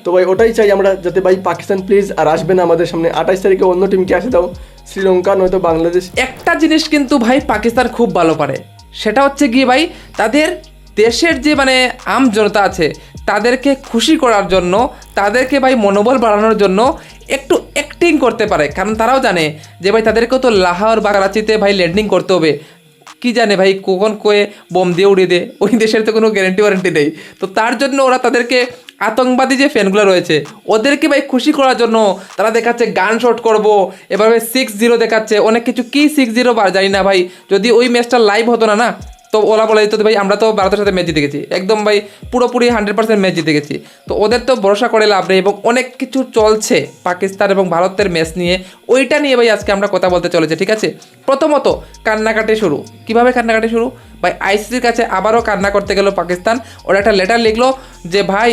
তো ভাই ওটাই চাই আমরা, যাতে ভাই পাকিস্তান প্লিজ আর আসবে না আমাদের সামনে। 28 তারিখে অন্য টিমকে আসে দাও, শ্রীলঙ্কা নয়তো বাংলাদেশ। একটা জিনিস কিন্তু ভাই পাকিস্তান খুব ভালো পারে, সেটা হচ্ছে গিয়ে ভাই তাদের দেশের যে মানে আম জনতা আছে তাদেরকে খুশি করার জন্য, তাদেরকে ভাই মনোবল বাড়ানোর জন্য একটু অ্যাক্টিং করতে পারে। কারণ তারাও জানে যে ভাই তাদেরকেও তো লাহোর বা করাচিতে ভাই ল্যান্ডিং করতে হবে, কি জানে ভাই কখন কয়ে বোম দিয়ে উড়িয়ে দেয়, ওই দেশের তো কোনো গ্যারান্টি ওয়ারেন্টি নেই। তো তার জন্য ওরা তাদেরকে আতঙ্কবাদী যে ফ্যানগুলো রয়েছে ওদেরকে ভাই খুশি করার জন্য তারা দেখাচ্ছে গান শট করবো, এভাবে 6-0 দেখাচ্ছে, অনেক কিছু কি 6-0 জানি না ভাই। যদি ওই ম্যাচটা লাইভ হতো না তো ওরা বলে দিত ভাই আমরা তো ভারতের সাথে ম্যাচ জিতে গেছি, একদম ভাই পুরোপুরি 100% ম্যাচ জিতে গেছি। তো ওদের তো ভরসা করে লাভ নেই, এবং অনেক কিছু চলছে পাকিস্তান এবং ভারতের ম্যাচ নিয়ে, ওইটা নিয়ে ভাই আজকে আমরা কথা বলতে চলেছি, ঠিক আছে। প্রথমত কান্নাকাটি শুরু। কিভাবে কান্নাকাটি শুরু ভাই? আইসিসির কাছে আবারও কান্না করতে গেল পাকিস্তান। ওরা একটা লেটার লিখলো যে ভাই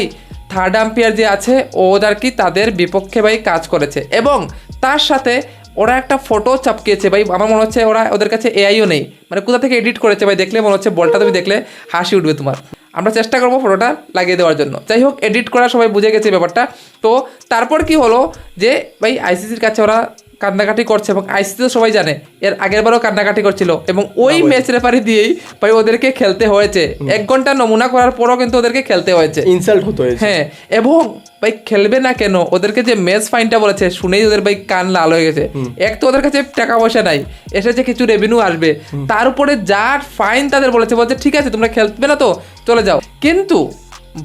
থার্ড আম্পায়ার যে আছে ওদের কি তাদের বিপক্ষে ভাই কাজ করেছে, এবং তার সাথে ওরা একটা ফটো চাপকিয়েছে ভাই। আমার মনে হচ্ছে ওদের কাছে এআইও নেই, মানে কোথা থেকে এডিট করেছে ভাই, দেখলে মনে হচ্ছে বলটা তুমি দেখলে হাসি উঠবে তোমার। আমরা চেষ্টা করবো ফটোটা লাগিয়ে দেওয়ার জন্য। যাই হোক, এডিট করা সবাই বুঝে গেছে ব্যাপারটা। তো তারপর কি হলো যে ভাই আইসিসির কাছে ওরা কান্নাকাটি করছে, এবং আইসিসি তো সবাই জানে এর আগের বারও কান্নাকাটি করছিল, এবং ওই ম্যাচ রেফারি দিয়েই ভাই ওদেরকে খেলতে হয়েছে। 1 ঘন্টা নমুনা করার পরও কিন্তু ওদেরকে খেলতে হয়েছে, ইনসাল্ট হতে হয়েছে। হ্যাঁ, এবং ভাই খেলবে না কেন, ওদেরকে যে ম্যাচ ফাইনটা বলেছে শুনেই ওদের ভাই কান লাল হয়ে গেছে। এক তো ওদের কাছে টাকা পয়সা নাই, এসেছে কিছু রেভিনিউ আসবে, তার উপরে যার ফাইন তাদের বলছে ঠিক আছে তোমরা খেলবে না তো চলে যাও। কিন্তু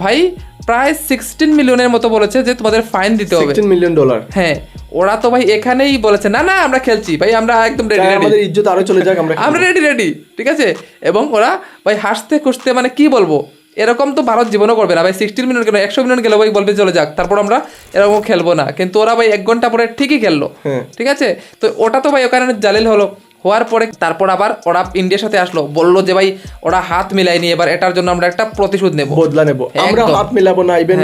ভাই প্রায় 16 মিলিয়নের মতো বলেছে যে তোমাদের ফাইন দিতে হবে, $16 মিলিয়ন। হ্যাঁ, ওরা তো ভাই এখানেই বলেছে না আমরা খেলছি ভাই, আমরা একদম রেডি, আমাদের ইজ্জত আরো চলে যাক, আমরা রেডি, ঠিক আছে। এবং ওরা ভাই হাসতে খুশতে, মানে কি বলবো, এরকম তো ভারত জীবনও করবে না ভাই। 16 মিনিট কেন, 100 মিনিট গেলে ভাই বলবে চলে যাক, তারপর আমরা এরকম খেলবো না। কিন্তু ওরা ভাই 1 ঘন্টা পরে ঠিকই খেললো, ঠিক আছে। তো ওটা তো ভাই ওখানে জালিল হলো। হওয়ার পরে তারপর আবার ওরা ইন্ডিয়ার সাথে আসলো, বললো যে ভাই ওরা হাত মিলায়নি, এবার এটার জন্য আমরা একটা প্রতিশোধ নেব, বদলা নেব, আমরা হাত মিলাবো না, ইভেন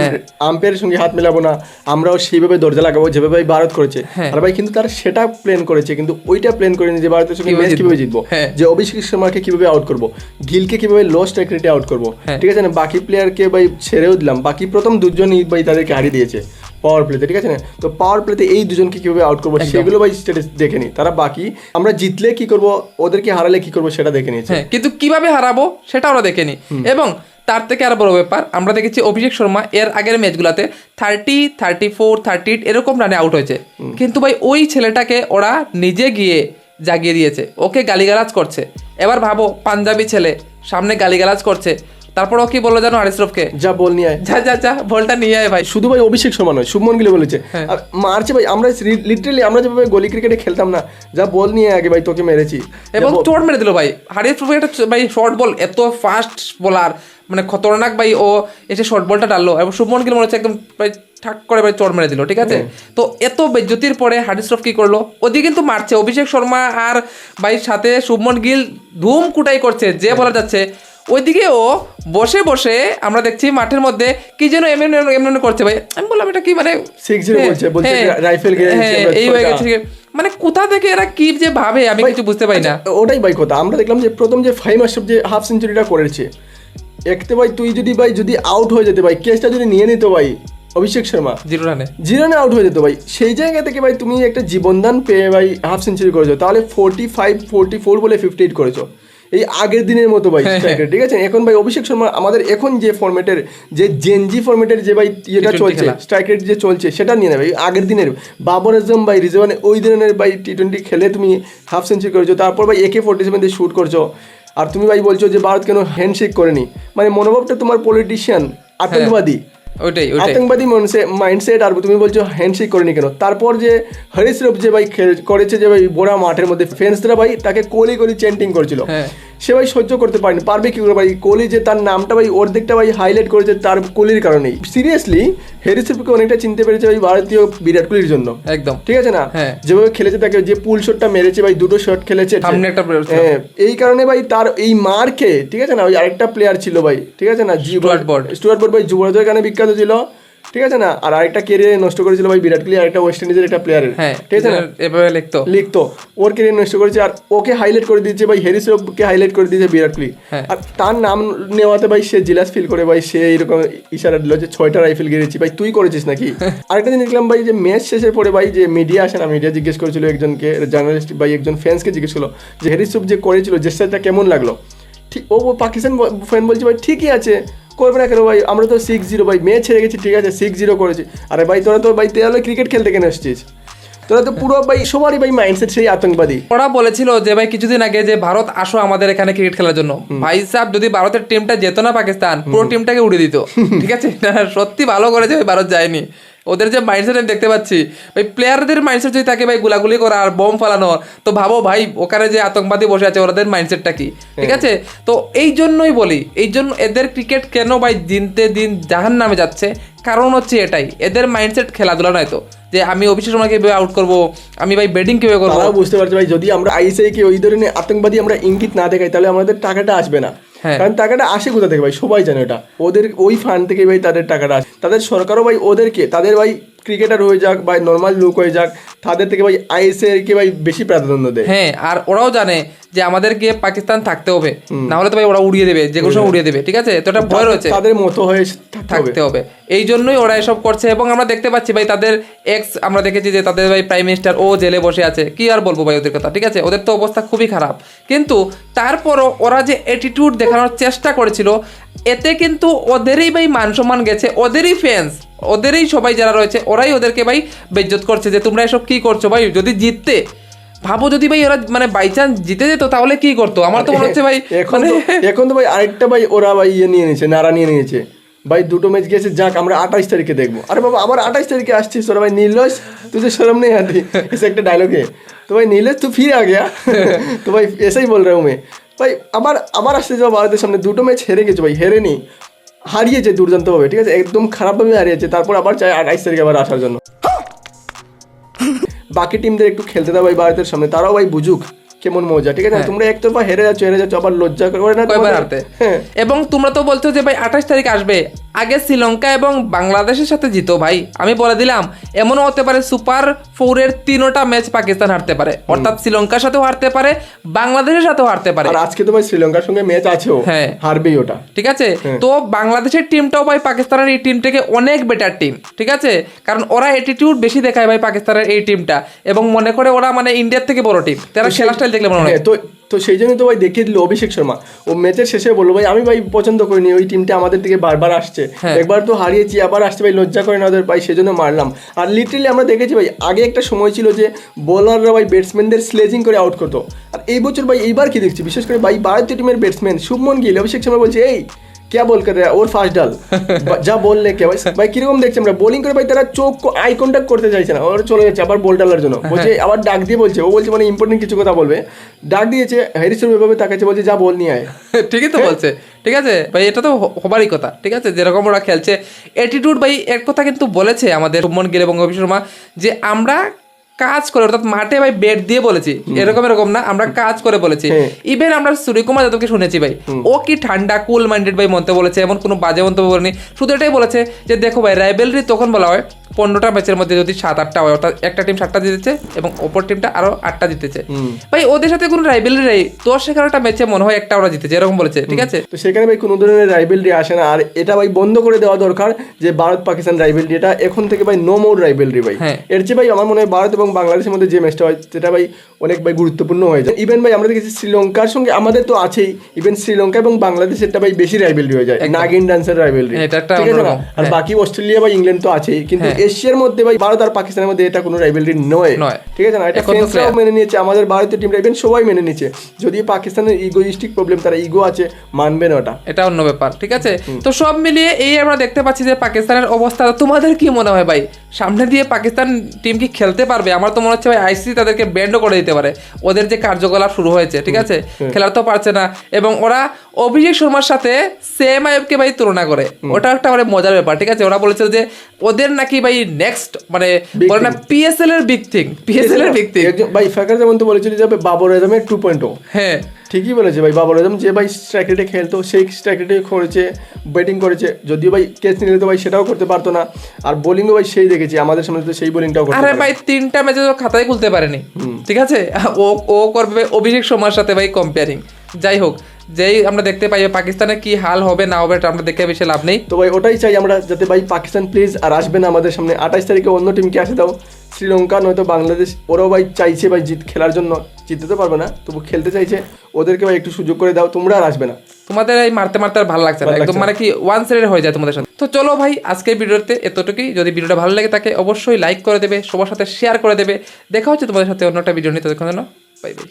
আম্পায়ারের সঙ্গে হাত মিলাবো না, আমরাও সেইভাবে দরজা লাগাবো যেভাবে ভাই ভারত করেছে। আর ভাই কিন্তু তারা সেটা প্ল্যান করেছে, কিন্তু ওইটা প্ল্যান করেনি যে ভারতের সঙ্গে ম্যাচ কিভাবে জিতবো, যে অভিষেক শর্মাকে কিভাবে আউট করবো, গিলকে কিভাবে লো স্ট্রাইক রেটে আউট করবো, ঠিক আছে না। বাকি প্লেয়ারকে ভাই ছেড়েও দিলাম, বাকি প্রথম দুজনই ভাই তাদেরকে হারিয়ে দিয়েছে পাওয়ার প্লেতে, ঠিক আছে না। তো পাওয়ার প্লেতে এই দুজনকে কিভাবে আউট করবো সেগুলো ভাই স্ট্যাটাস দেখেনি তারা। বাকি আমরা জিতলে কি করবো, ওদেরকে হারালে কি করবো সেটা দেখে নিয়েছে, কিন্তু কিভাবে হারাবো সেটা ওরা দেখেনি। এবং তার থেকে আরো বড় ব্যাপার, আমরা দেখেছি অভিষেক শর্মা এর আগের ম্যাচগুলোতে 30, 34, 38 এরকম রানে আউট হয়েছে, কিন্তু ভাই ওই ছেলেটাকে ওরা নিজে গিয়ে জাগিয়ে দিয়েছে, ওকে গালিগালাজ করছে। এবার ভাবো পাঞ্জাবি ছেলে সামনে গালিগালাজ করছে, তারপর ও কি বললো জানো আরিসরফকে, যা বল নিয়ে আয়, যা বলটা নিয়ে আয় ভাই। শুধু ভাই অভিষেক শর্মা নয়, শুভমন গিল বলেছে মারছে ভাই। আমরা লিটারালি আমরা যেভাবে গলি ক্রিকেটে খেলতাম না, যা বল নিয়ে আগে ভাই তোকে মেরেছি, এবং চোট মেরে দিল ভাই। হারিসরফ একটা ভাই শর্ট বল, এত ফাস্ট বোলার, মানে খতরনাক ভাই, ও এসে শর্ট বলটা ডাললো, এবং শুভমন গিল মনে হচ্ছে একদম ভাই ঠাক করে ভাই চোট মেরে দিল, ঠিক আছে। তো এত বেজ্জতির পরে হারিসরফ কি করলো, ওদিকে কিন্তু মারছে অভিষেক শর্মা আর ভাই সাথে শুভমন গিল ধুম কুটাই করছে, যে বলা যাচ্ছে ওইদিকে ও বসে বসে আমরা দেখছি মাঠের মধ্যে কি যেন এমন করছে ভাই। আমি বললাম এটা কি, মানে 6-0 বলছে রাইফেল এই হয়ে গেছে, মানে কোথা থেকে এরা কি যে ভাবে আমি কিছু বুঝতে পারি না। ওটাই ভাই কথা, আমরা দেখলাম যে প্রথম যে ফাহিম আশরাফ যে হাফ সেঞ্চুরিটা করেছে, একতে ভাই তুই যদি আউট হয়ে যেতে ভাই, কেসটা যদি নিয়ে নিত ভাই অভিষেক শর্মা 0 রানে আউট হয়ে যেত ভাই, সেই জায়গা থেকে ভাই তুমি একটা জীবনদান পেয়ে ভাই হাফ সেঞ্চুরি করেছো, তাহলে 45, 44 বলে 58 করেছো, এই আগের দিনের মতো ভাই স্ট্রাইকার, ঠিক আছে। এখন ভাই অভিষেক শর্মা আমাদের এখন যে ফরম্যাটের, যে জেনজি ফরম্যাটের যে ভাই ইয়েটা চলছে, স্ট্রাইক রেট যে চলছে সেটা নিয়ে নেবে। আগের দিনের বাবর আজম ভাই রিজওয়ান ওই দিনের ভাই T20 খেলে তুমি হাফ সেঞ্চুরি করেছো, তারপর ভাই AK-47 দিয়ে শুট করছো, আর তুমি ভাই বলছো যে ভারত কেন হ্যান্ডশেক করেনি, মানে মনোভাবটা তোমার পলিটিশিয়ান আতঙ্কবাদী, আতঙ্কবাদী মাইন্ডসেট, আর তুমি বলছো হ্যান্ডশেক করেনি কেন। তারপর যে হরিশ্রফ যে ভাই করেছে, যে ভাই বোরা মাঠের মধ্যে ফ্যান্সরা ভাই তাকে কোহলি চ্যান্টিং করেছিল, সে ভাই সহ্য করতে পারেনি, পারবে কি করে ভাই। কোহলি যে তার নামটা ভাই অর্ধেকটা ভাই হাইলাইট করেছে তার কোহলির কারণেই। সিরিয়াসলি হ্যারিসরফকে অনেকটা চিনতে পেরেছে ভাই ভারতীয় বিরাট কোহলির জন্য, একদম ঠিক আছে না। যেভাবে খেলেছে, তাকে যে পুল শটটা মেরেছে ভাই, 2টো শট খেলেছে, এই কারণে ভাই তার এই মার খেয়ে, ঠিক আছে না। ওই আরেকটা প্লেয়ার ছিল ভাই, ঠিক আছে না, স্টুয়ার্ট বর্ড ভাই যুবরাজের গানে বিখ্যাত ছিল, ঠিক আছে না, আর আরেকটা কেরিয়ার নষ্ট করেছিল ভাই বিরাট কোহলি, আরেকটা ওয়েস্ট ইন্ডিজের একটা প্লেয়ারের, হ্যাঁ ঠিক আছে না, এভাবে লিখতো ওর কেরিয়ার নষ্ট করেছে, আর ওকে হাইলাইট করে দিয়েছে ভাই, হ্যারিস রফকে হাইলাইট করে দিয়েছে বিরাট কোহলি, আর তার নাম নেওয়াতে ভাই সে জিলাস ফিল করে ভাই, সে এইরকম ইশারা দিল যে 6টা রাইফেল গেড়েছি ভাই, তুই করেছিস নাকি? আরেকটা জিনিস দেখলাম ভাই যে ম্যাচ শেষের পরে ভাই যে মিডিয়া আসে না, মিডিয়া জিজ্ঞেস করেছিল একজনকে, জার্নালিস্ট ভাই একজন ফ্যান্সকে জিজ্ঞেস করলো যে হ্যারিস রফ যে করেছিল জেস্টারটা কেমন লাগলো, ঠিক ও পাকিস্তান ফ্যান বলছে ভাই ঠিকই আছে, করবে না কেন ভাই, আমরা তো 6-0 ভাই ম্যাচ হেরে গেছি, ঠিক আছে 6-0 করেছি, আরে ভাই তোরা তো ভাই তেয়ালে ক্রিকেট খেলতে কেন এসেছিস, তোরা তো পুরো ভাই সবারই ভাই মাইন্ডসেট সেই আতঙ্কবাদী। ওরা বলেছিল যে ভাই কিছুদিন আগে যে ভারত আসো আমাদের এখানে ক্রিকেট খেলার জন্য, ভাই সাহেব যদি ভারতের টিমটা যেত না পাকিস্তান পুরো টিমটাকে উড়িয়ে দিত, ঠিক আছে, সত্যি ভালো করেছে ভাই ভারত যায়নি, ওদের যে মাইন্ডসেট আমি দেখতে পাচ্ছি ভাই, প্লেয়ারদের মাইন্ডসেট যদি থাকে ভাই গুলাগুলি করা আর বোম ফালানো, তো ভাবো ভাই ওখানে যে আতঙ্কবাদী বসে আছে ওদের মাইন্ডসেটটা কি, ঠিক আছে, তো এই জন্যই বলি, এই জন্য এদের ক্রিকেট কেন ভাই দিনতে দিন জাহান নামে যাচ্ছে, কারণ হচ্ছে এটাই, এদের মাইন্ডসেট খেলাধুলা নয় তো, যে আমি অভিষেক শর্মাকে কিভাবে আউট করবো, আমি ভাই ব্যাটিং কিভাবে করবো। তারাও বুঝতে পারছে ভাই যদি আমরা আইসিআই কে ওই ধরনের আতঙ্কবাদী আমরা ইঙ্গিত না দেখাই তাহলে আমাদের টাকাটা আসবে না, কারণ টাকাটা আসে কোথা থেকে ভাই সবাই জানে, এটা ওদের ওই ফান্ড থেকে ভাই তাদের টাকাটা আসে, তাদের সরকারও ভাই ওদেরকে তাদের ভাই ক্রিকেটার হয়ে যাক বা নর্মাল লোক হয়ে যাক তাদের থেকে ভাই আইএসএল কে ভাই বেশি প্রাধান্য দেয়। হ্যাঁ, আর ওরাও জানে যে আমাদেরকে পাকিস্তান থাকতে হবে, না হলে তো ভাই ওরা উড়িয়ে দেবে, যে কোনো সময় উড়িয়ে দেবে, ঠিক আছে, তো এটা ভয় রয়েছে, তাদের মতো হয়ে থাকতে হবে, এই জন্যই ওরা এসব করছে। এবং আমরা দেখতে পাচ্ছি ভাই তাদের আমরা দেখেছি যে তাদের ভাই প্রাইম মিনিস্টার ও জেলে বসে আছে, কি আর বলবো ভাই ওদের কথা, ঠিক আছে, ওদের তো অবস্থা খুবই খারাপ, কিন্তু তারপরও ওরা যে অ্যাটিটিউড দেখানোর চেষ্টা করেছিল এতে কিন্তু ওদেরই ভাই মান সম্মান গেছে, ওদেরই ফ্যান্স, ওদেরই সবাই যারা রয়েছে ওরাই ওদেরকে ভাই বেইজ্জত করছে যে তোমরা এসব কি করছো ভাই, যদি জিততে ভাবো, যদি ভাই ওরা মানে বাই চান্স জিতে যেত তাহলে কি করতো, আমার তো মনে হচ্ছে ভাই এখন তো ভাই আরেকটা ভাই ওরা ভাই ইয়ে নিয়ে নিয়েছে, নাড়া নিয়ে নিয়েছে ভাই, দুটো ম্যাচ গেছে যাক আমরা 28 তারিখে দেখবো, আরে বাবা আবার 28 তারিখে আসছিস তোরা ভাই, নীলজ তুই तो शर्म नहीं आती ऐसे একটা ডায়লগ है तो भाई नीलज तू फिर आ गया तो भाई ऐसा ही बोल रहा हूँ मैं ভাই, আবার আসতে যাও ভারতের সামনে, দুটো ম্যাচ হেরে গেছে ভাই, হেরেনি হারিয়েছে দুর্দান্তভাবে, ঠিক আছে একদম খারাপভাবে হারিয়েছে, তারপর আবার চাই 28 তারিখে আবার আসার জন্য। বাকি টিমদের একটু খেলতে দাও ভাই ভারতের সামনে, তারাও ভাই বুঝুক কেমন মজা, ঠিক আছে, তোমরা একতরফা হেরে যাচ্ছ আবার লজ্জা করে না কয়বার হারতে। এবং তোমরা তো বলছো যে ভাই 28 তারিখ আসবে, আগে শ্রীলঙ্কা এবং বাংলাদেশের সাথে জিতো ভাই, আমি বলে দিলাম এমনও হতে পারে সুপার 4-এর 3টা ম্যাচ পাকিস্তান হারতে পারে, অর্থাৎ শ্রীলঙ্কার সাথেও হারতে পারে, বাংলাদেশের সাথেও হারতে পারে, আর আজকে তো ভাই শ্রীলঙ্কার সঙ্গে ম্যাচ আছেও, হ্যাঁ হারবেই ওটা, ঠিক আছে, তো বাংলাদেশের টিমটাও ভাই পাকিস্তানের এই টিম থেকে অনেক বেটার টিম, ঠিক আছে, কারণ ওরা অ্যাটিটিউড বেশি দেখায় ভাই পাকিস্তানের এই টিমটা, এবং মনে করে ওরা মানে ইন্ডিয়ার থেকে বড় টিম, তারা খেলা স্টাইল দেখলে মনে হয়। তো সেই জন্যই তো ভাই দেখিয়ে দিল অভিষেক শর্মা, ও ম্যাচের শেষে বললো ভাই আমি ভাই পছন্দ করিনি ওই টিমটা আমাদের দিকে বারবার আসছে, একবার তো হারিয়েছি আবার আসছে ভাই, লজ্জা করে না ওদের ভাই, সেজন্য মারলাম। আর লিটারালি আমরা দেখেছি ভাই আগে একটা সময় ছিল যে বোলাররা ভাই ব্যাটসম্যানদের স্লেজিং করে আউট করতো, আর এই বছর ভাই এইবার কি দেখছি বিশেষ করে ভাই ভারতীয় টিমের ব্যাটসম্যান শুভমন গিল অভিষেক শর্মা বলছে এই क्या बोल कर रहा है और फास्ट डाल যা বললে কে ভাই, ভাই কিরকম দেখছি আমরা বোলিং করে ভাই তারা চোখ আই কন্ট্যাক্ট করতে চাইছে না, ওরা চলে যাচ্ছে আবার বল ডালার জন্য, বলছে আবার ডাক দিয়ে বলছে, ও বলছে মানে ইম্পর্টেন্ট কিছু কথা বলবে, ডাক দিয়েছে হ্যারিস রফ এভাবে তাকাচ্ছে বলছে যা বল নিয়ে আয়, ঠিকই তো বলছে, ঠিক আছে ভাই, এটা তো হবারই কথা, ঠিক আছে, যেরকম ওরা খেলছে অ্যাটিটিউড ভাই, এক কথা কিন্তু বলেছে আমাদের শুভমন গিল এবং অভিষেক শর্মা যে আমরা কাজ করে, অর্থাৎ মাঠে ভাই ব্যাট দিয়ে বলেছি, এরকম না, আমরা কাজ করে বলেছি। ইভেন আমরা সূর্যকুমার যাদবকে শুনেছি ভাই, ও কি ঠান্ডা কুল মাইন্ডেড ভাই মন্তব্য বলেছে, এমন কোনো বাজে মন্তব্য বলেনি, শুধু এটাই বলেছে যে দেখো ভাই রাইভেলরি তখন বলা হয় 15টা ম্যাচের মধ্যে যদি 7-8টা হয়, অর্থাৎ একটা টিম 7টা জিতেছে এবং অপর টিমটা আরো 8টা জিতেছে, ভাই ওদের সাথে কোনো রাইভেলরি নেই, 10-11টা ম্যাচে মনে হয় একটা ওরা জিতেছে, এরকম বলেছে, ঠিক আছে, তো সেখানে ভাই কোনো ধরনের রাইভেলরি আসে না, আর এটা ভাই বন্ধ করে দেওয়া দরকার যে ভারত পাকিস্তান রাইভেলরি, এটা এখন থেকে ভাই নো মোর রাইভেলরি ভাই, এর চেয়ে ভাই আমার মনে হয় ভারত এবং বাংলাদেশের মধ্যে যে ম্যাচটা হয় সেটা ভাই অনেক ভাই গুরুত্বপূর্ণ হয়ে যায়। ইভেন ভাই আমরা দেখেছি শ্রীলঙ্কার সঙ্গে আমাদের তো আছেই, ইভেন শ্রীলঙ্কা এবং বাংলাদেশেরটা ভাই বেশি রাইভেলরি হয়ে যায়, নাগিন ডান্সের রাইভেলরি, ঠিক আছে না, আর বাকি অস্ট্রেলিয়া বা ইংল্যান্ড তো আছেই, কিন্তু এশিয়ার মধ্যে ভাই ভারত আর পাকিস্তানের মধ্যে এটা কোনো রাইভেলরি নয়, ঠিক আছে না, এটা ফ্যান্সরাও মেনে নিয়েছে, আমাদের ভারতীয় টিমরা ইভেন সবাই মেনে নিয়েছে, যদি পাকিস্তানের ইগোইস্টিক প্রবলেম, তারা ইগো আছে মানবে না ওটা, এটা অন্য ব্যাপার, ঠিক আছে, তো সব মিলিয়ে এই আমরা দেখতে পাচ্ছি যে পাকিস্তানের অবস্থা, তোমাদের কি মনে হয় ভাই সামনে দিয়ে পাকিস্তান টিম কি খেলতে পারবে? আমার তো মনে হচ্ছে ভাই আইসিসি তাদেরকে ব্যান্ডও করে দিতে পারে, ওদের যে কার্যকলাপ শুরু হয়েছে, ঠিক আছে, খেলার তো পারছে না, এবং ওরা অভিষেক শর্মার সাথে সেম আইবকে ভাই তুলনা করে, ওটা একটা মানে মজার ব্যাপার, ঠিক আছে, ওরা বলেছে যে ওদের নাকি ভাই নেক্সট মানে বলে না পিএসএল এর বিগ থিং, পিএসএল এর বিগ থিং ভাই ফাকার যেমন তো বলেছিল যে বাবর আজমের 2.0, হ্যাঁ ঠিকই বলেছে ভাই বাবর আজম, যে ভাই স্ট্রাইক রেটে খেলতো সেই স্ট্রাইক রেটে করেছে, ব্যাটিং করেছে, যদিও ভাই ক্যাচ নিয়ে নিত ভাই সেটাও করতে পারতো না, আর বোলিংও ভাই সেই দেখেছি আমাদের সামনে তো সেই বোলিংটাও করতে আরে পারে। ভাই 3টা ম্যাচে তো খাতায় খুলতে পারেনি, ঠিক আছে। ও ও করবে অভিষেক শর্মার সাথে ভাই কম্পেয়ারিং। যাই হোক, যেই আমরা দেখতে পাই পাকিস্তানের কি হাল হবে না হবে এটা আমরা দেখে বেশি লাভ নেই। তো ভাই ওটাই চাই আমরা, যাতে ভাই পাকিস্তান প্লিজ আর আসবে না আমাদের সামনে, 28 তারিখে অন্য টিমকে আসে দাও, শ্রীলঙ্কা নয়তো বাংলাদেশ, ওরাও ভাই চাইছে ভাই খেলার জন্য, জিততে তো পারবে না তবু খেলতে চাইছে, ওদেরকে ভাই একটু সুযোগ করে দাও, তোমরা আর আসবে না। তোমাদের এই মারতে মারতে আর ভালো লাগছে না, একদম মানে কি ওয়ান সাইডেড হয়ে যায় তোমাদের সাথে। তো চলো ভাই আজকের ভিডিওতে এতটুকুই। যদি ভিডিওটা ভালো লাগে তাকে অবশ্যই লাইক করে দেবে, সবার সাথে শেয়ার করে দেবে। দেখা হচ্ছে তোমাদের সাথে অন্য একটা ভিডিও নিয়ে, ততক্ষণ বাই বাই।